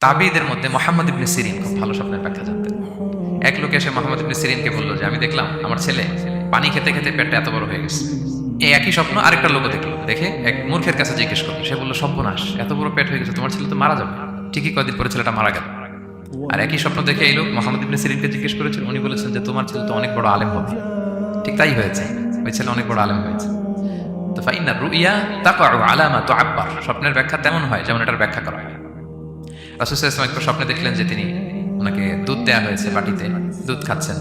তাবিদের মধ্যে মুহাম্মদ ইবনে সিরিন খুব ভালো স্বপ্নের ব্যাখ্যা জানতেন। এক লোক এসে মুহাম্মদ ইবনে সিরিনকে বললো যে আমি দেখলাম আমার ছেলে পানি খেতে খেতে পেটটা এত বড় হয়ে গেছে। এই একই স্বপ্ন আরেকটা লোক দেখলো, দেখে এক মূর্খের কাছে জিজ্ঞেস করলো, সে বললো সর্বনাশ, এত বড় পেট হয়ে গেছে, তোমার ছেলে তো মারা যাবে। ঠিকই কয়েকদিন পরে ছেলেটা মারা গেল। আর একই স্বপ্ন দেখে এই লোক মুহাম্মদ ইবনে সিরিনকে জিজ্ঞেস করেছেন, উনি বলেছেন যে তোমার ছেলে তো অনেক বড় আলেম হবে। ঠিক তাই হয়েছে, ওই ছেলে অনেক বড় আলেম হয়েছে। তো ফাইন্না রুইয়া তাকাউ আলা মা তুআব্বার, স্বপ্নের ব্যাখ্যা তেমন হয় যেমন এটার ব্যাখ্যা করা হয়। রাসূল সাল্লাল্লাহু আলাইহি ওয়াসাল্লাম একবার স্বপ্নে দেখলেন যে তিনি ওনাকে দুধ দেয়া হয়েছে, বাটিতে দুধ খাচ্ছেন,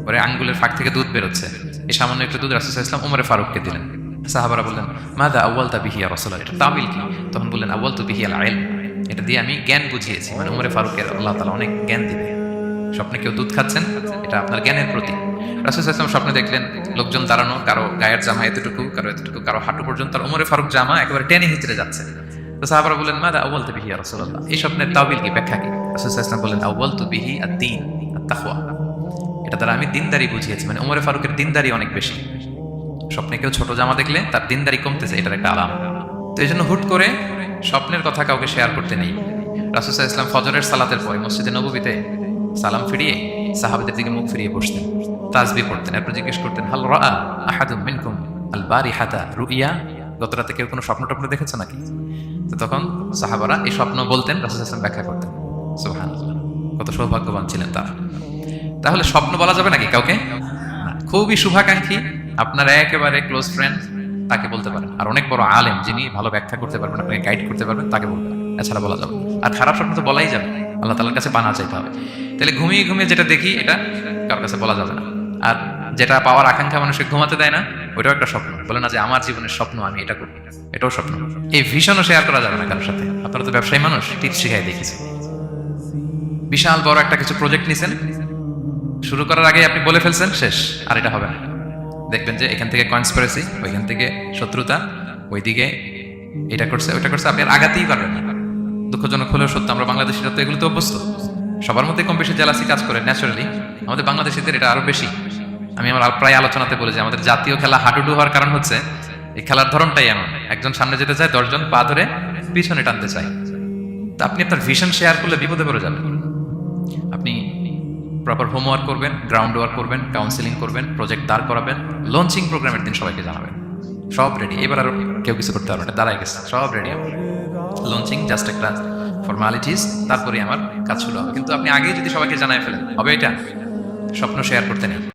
পরে আঙ্গুলের ফাঁক থেকে দুধ বেরোচ্ছে। এই সামান্য একটু দুধ রাসূল সাল্লাল্লাহু আলাইহি ওয়াসাল্লাম উমরে ফারুককে দিলেন। সাহাবারা বললেন মাযা আউয়ালতা বিহি ইয়া রাসূলুল্লাহ, এটা তাবিল কি? তখন বললেন আউয়ালতু বিহি আল ইলম, এটা দিয়ে আমি জ্ঞান বুঝিয়েছি, মানে উমরে ফারুকের আল্লাহ তাআলা অনেক জ্ঞান দিবে। স্বপ্নে কেউ দুধ খাচ্ছেন, এটা আপনার জ্ঞানের প্রতীক। রাসূল সাল্লাল্লাহু আলাইহি ওয়াসাল্লাম স্বপ্নে দেখলেন লোকজন দাঁড়ানো, কারো গায়ের জামা এতটুকু, কারো এতটুকু, কারো হাঁটু পর্যন্ত, আর উমরে ফারুক জামা একেবারে টেনে হিচড়ে যাচ্ছে। তো সাহাবারা বললেন মাযা আউয়ালতু বিহি ইয়া রাসূলুল্লাহ, এই স্বপ্নের তাবিল কি, ব্যাখ্যা কি? রাসূল সাল্লাল্লাহু আলাইহি ওয়াসাল্লাম বললেন আউয়ালতু বিহি আদ-দীন আত-তাকওয়া, এটা দ্বারা আমি দিনদারি বুঝিয়েছি, মানে উমরে ফারুকের দিনদারি অনেক বেশি। স্বপ্নে কেউ ছোট জামা দেখলে তার দিনদারি কমতেছে, এটার একটা আলাম। তো এই জন্য হুট করে স্বপ্নের কথা কাউকে শেয়ার করতে নেই। রাসূল সাল্লাল্লাহু আলাইহি ওয়াসাল্লাম ফজরের সালাতের পরে মসজিদে নববীতে সালাম ফিরিয়ে সাহাবাদের দিকে মুখ ফিরিয়ে বসতেন, তাসবিহ পড়তেন, এরপর জিজ্ঞেস করতেন হাল রাআ আহাদুম মিনকুম আল বারিহাতা রুইয়া, গত রাতে কেউ কোনো স্বপ্ন টপ্ন দেখেছে নাকি? তো তখন সাহাবারা এই স্বপ্ন বলতেন, রাসূল সাল্লাল্লাহু আলাইহি ওয়াসাল্লাম ব্যাখ্যা করতেন। সুবহানাল্লাহ, কত সৌভাগ্যবান ছিলেন তারা। তাহলে স্বপ্ন বলা যাবে নাকি কাউকে? খুবই শুভাকাঙ্ক্ষী, আপনার একেবারে ক্লোজ ফ্রেন্ড, তাকে বলতে পারেন। আর অনেক বড় আলেম যিনি ভালো ব্যাখ্যা করতে পারবেন, আপনাকে গাইড করতে পারবেন, তাকে বলতে পারেন, এছাড়া বলা যাবে। আর খারাপ স্বপ্ন তো বলাই যাবে, আল্লাহ তাআলার কাছে পানা চাইতে হবে। তাহলে ঘুমিয়ে ঘুমিয়ে যেটা দেখি এটা কারোর কাছে বলা যাবে না। আর যেটা পাওয়ার আকাঙ্ক্ষা মানুষকে ঘুমাতে দেয় না, ওইটাও একটা স্বপ্ন। বলে না যে আমার জীবনের স্বপ্ন আমি এটা করব, এটাও স্বপ্ন। এই ভিশনও শেয়ার করা যাবে না কারোর সাথে। আপনারা তো ব্যবসায়ী মানুষ, টিপস শিখাই দেখেছি। বিশাল বড় একটা কিছু প্রজেক্ট নিছেন, শুরু করার আগে আপনি বলে ফেলছেন শেষ, আর এটা হবে না। দেখবেন যে এখান থেকে কনস্পিরেসি, ওইখান থেকে শত্রুতা, ওইদিকে এটা করছে ওইটা করছে, আপনি আর আগাতেই পারবেন না। দুঃখজনক হলেও সত্য, আমরা বাংলাদেশিরা তো এগুলো তো অভ্যস্ত। সবার মধ্যে কম বেশি জেলাসি কাজ করে ন্যাচারালি, আমাদের বাংলাদেশিদের এটা আরো বেশি। আমি আমার প্রায় আলোচনাতে বলি যে আমাদের জাতীয় খেলা হাডুডু হওয়ার কারণ হচ্ছে এই খেলার ধরনটাই এমন, একজন সামনে যেতে চায়, 10 জন পা ধরে পিছনে টানতে চায়। তা আপনি আপনার ভিশন শেয়ার করলে বিপদে পড়ে যাবেন। আপনি প্রপার হোমওয়ার্ক করবেন, গ্রাউন্ড ওয়ার্ক করবেন, কাউন্সিলিং করবেন, প্রজেক্ট দাঁড় করাবেন, লঞ্চিং প্রোগ্রামের দিন সবাইকে জানাবেন। সব রেডি, এবার আর কেউ কিছু করতে পারবে না, দাঁড়ায় গেছে, সব রেডি। আমার লঞ্চিং জাস্ট একটা ফর্মালিটিস, তারপরে আমার কাজ শুরু হবে। কিন্তু আপনি আগেই যদি সবাইকে জানাই ফেলেন, হবে এটা? স্বপ্ন শেয়ার করতে নেই।